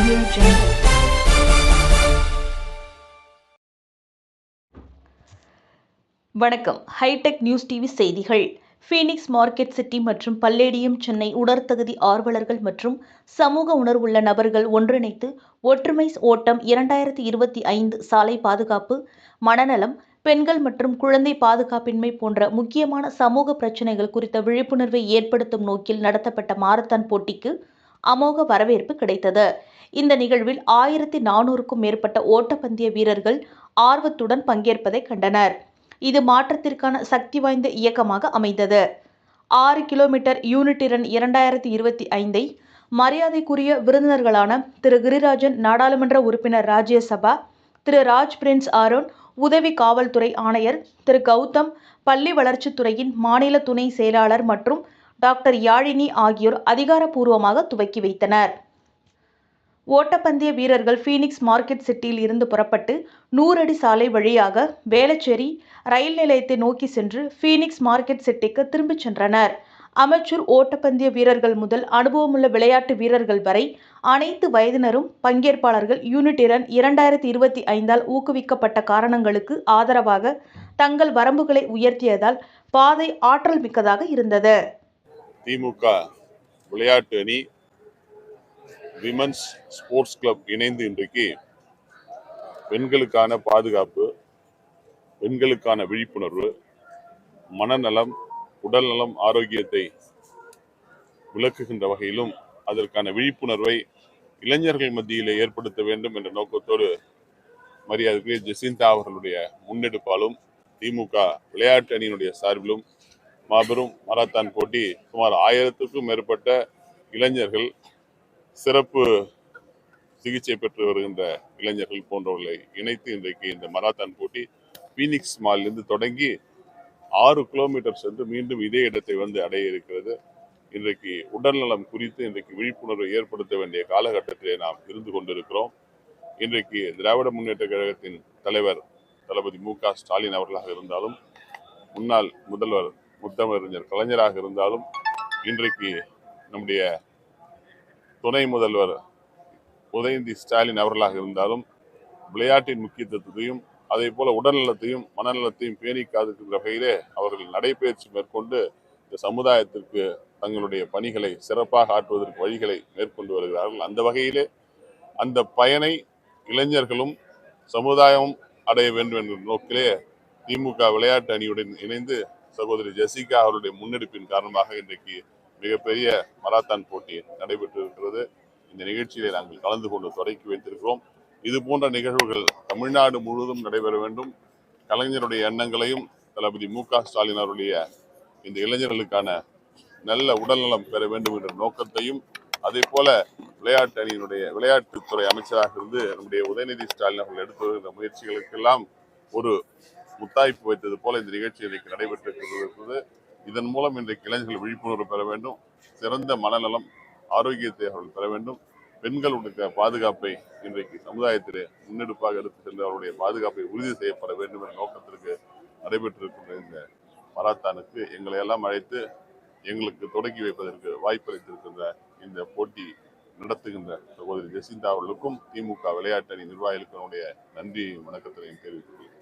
Audio Jungle. வணக்கம். Hitech news TV செய்திகள். Phoenix market city மற்றும் பல்லேடியம் சென்னை உடற்தகுதி ஆர்வலர்கள் மற்றும் சமூக உணர்வுள்ள நபர்கள் ஒன்றிணைத்து ஒற்றுமை ஓட்டம் 2025 சாலை பாதுகாப்பு, மனநலம், பெண்கள் மற்றும் குழந்தை பாதுகாப்பின்மை போன்ற முக்கியமான சமூக பிரச்சினைகள் குறித்த விழிப்புணர்வை ஏற்படுத்தும் நோக்கில் நடத்தப்பட்ட மாரத்தான் போட்டிக்கு அமோக வரவேற்பு கிடைத்தது. இந்த நிகழ்வில் 1400க்கும் மேற்பட்ட ஓட்டப்பந்தய வீரர்கள் ஆர்வத்துடன் பங்கேற்பதை கண்டனர். இது மாற்றத்திற்கான சக்தி வாய்ந்த இயக்கமாக அமைந்தது. 6 கிலோமீட்டர் யூனிட் ரன் 2025 மரியாதைக்குரிய விருந்தினர்களான திரு கிரிராஜன், நாடாளுமன்ற உறுப்பினர் ராஜ்யசபா, திரு ராஜ் பிரின்ஸ் ஆரோன், உதவி காவல்துறை ஆணையர் திரு கௌதம், பள்ளி வளர்ச்சித்துறையின் மாநில துணை செயலாளர் மற்றும் டாக்டர் யாழினி ஆகியோர் அதிகாரப்பூர்வமாக துவக்கி வைத்தனர். ஓட்டப்பந்தய வீரர்கள் ஃபீனிக்ஸ் மார்க்கெட் சிட்டியில் இருந்து புறப்பட்டு 100 அடி சாலை வழியாக வேளச்சேரி ரயில் நிலையத்தை நோக்கி சென்று ஃபீனிக்ஸ் மார்க்கெட் சிட்டிக்கு திரும்பிச் சென்றனர். அமெச்சூர் ஓட்டப்பந்தய வீரர்கள் முதல் அனுபவமுள்ள விளையாட்டு வீரர்கள் வரை அனைத்து வயதினரும் பங்கேற்பாளர்கள் யூனிட் ரன் 2025 ஊக்குவிக்கப்பட்ட காரணங்களுக்கு ஆதரவாக தங்கள் வரம்புகளை உயர்த்தியதால் பாதை ஆற்றல் மிக்கதாக இருந்தது. திமுக விளையாட்டு அணி, விமன்ஸ் ஸ்போர்ட்ஸ் கிளப் இணைந்து இன்றைக்கு பெண்களுக்கான பாதுகாப்பு, பெண்களுக்கான விழிப்புணர்வு, மனநலம், உடல்நலம், ஆரோக்கியத்தை விளக்குகின்ற வகையிலும் அதற்கான விழிப்புணர்வை இளைஞர்கள் மத்தியிலே ஏற்படுத்த வேண்டும் என்ற நோக்கத்தோடு மரியாதைக்குரிய ஜெசிந்தா அவர்களுடைய முன்னெடுப்பாலும் திமுக விளையாட்டு அணியினுடைய சார்பிலும் மாபெரும் மராத்தான் போட்டி, சுமார் 1000க்கும் மேற்பட்ட இளைஞர்கள், சிறப்பு சிகிச்சை பெற்று வருகின்ற இளைஞர்கள் போன்றவர்களை இணைத்து இன்றைக்கு இந்த மராத்தான் போட்டி பீனிக்ஸ் மாலிலிருந்து தொடங்கி 6 கிலோமீட்டர் சென்று மீண்டும் இதே இடத்தை வந்து அடைய இருக்கிறது. இன்றைக்கு உடல்நலம் குறித்து இன்றைக்கு விழிப்புணர்வை ஏற்படுத்த வேண்டிய காலகட்டத்திலே நாம் இருந்து கொண்டிருக்கிறோம். இன்றைக்கு திராவிட முன்னேற்ற கழகத்தின் தலைவர் தளபதி மு.க. ஸ்டாலின் அவர்களாக இருந்தாலும், முன்னாள் முதல்வர் முத்தமிழறிஞர் கலைஞராக இருந்தாலும், இன்றைக்கு நம்முடைய துணை முதல்வர் உதயநிதி ஸ்டாலின் அவர்களாக இருந்தாலும் விளையாட்டின் முக்கியத்துவத்தையும் அதே போல உடல்நலத்தையும் மனநலத்தையும் பேணி காக்கின்ற வகையிலே அவர்கள் நடைபயிற்சி மேற்கொண்டு இந்த சமுதாயத்திற்கு தங்களுடைய பணிகளை சிறப்பாக ஆற்றுவதற்கு வழிகளை மேற்கொண்டு வருகிறார்கள். அந்த வகையிலே அந்த பயனை இளைஞர்களும் சமுதாயமும் அடைய வேண்டும் என்ற நோக்கிலே திமுக விளையாட்டு அணியுடன் இணைந்து சகோதரி ஜெசிகா அவருடைய முன்னெடுப்பின் காரணமாக இன்றைக்கு மிகப்பெரிய மராத்தான் போட்டி நடைபெற்று இருக்கிறது. இந்த நிகழ்ச்சியிலே நாங்கள் கலந்து கொண்டு தொடக்கி வைத்திருக்கிறோம். இது போன்ற நிகழ்வுகள் தமிழ்நாடு முழுவதும் நடைபெற வேண்டும். கலைஞருடைய எண்ணங்களையும் தளபதி மு.க. ஸ்டாலின் அவருடைய இந்த இளைஞர்களுக்கான நல்ல உடல்நலம் பெற வேண்டும் என்ற நோக்கத்தையும், அதே போல விளையாட்டு அணியினுடைய விளையாட்டுத்துறை அமைச்சராக இருந்து நம்முடைய உதயநிதி ஸ்டாலின் அவர்கள் எடுத்து வருகின்ற முயற்சிகளுக்கெல்லாம் ஒரு முத்தாய்ப்பு வைத்தது போல இந்த நிகழ்ச்சி இன்றைக்கு நடைபெற்றிருக்கிறது. இதன் மூலம் இன்றைக்கு இளைஞர்கள் விழிப்புணர்வு பெற வேண்டும், சிறந்த மனநலம், ஆரோக்கியத்தை அவர்கள் பெற வேண்டும், பெண்களுடைய பாதுகாப்பை இன்றைக்கு சமுதாயத்திலே முன்னெடுப்பாக எடுத்து சென்று அவருடைய பாதுகாப்பை உறுதி செய்யப்பட வேண்டும் என்ற நோக்கத்திற்கு நடைபெற்றிருக்கின்ற இந்த மராத்தானுக்கு எங்களை எல்லாம் அழைத்து எங்களுக்கு தொடங்கி வைப்பதற்கு வாய்ப்பளித்திருக்கின்ற இந்த போட்டி நடத்துகின்ற சகோதரி ஜெசிந்தா அவர்களுக்கும் திமுக விளையாட்டு அணி நிர்வாகிகளுக்கும் நன்றி வணக்கத்தினையும் தெரிவித்துள்ளேன்.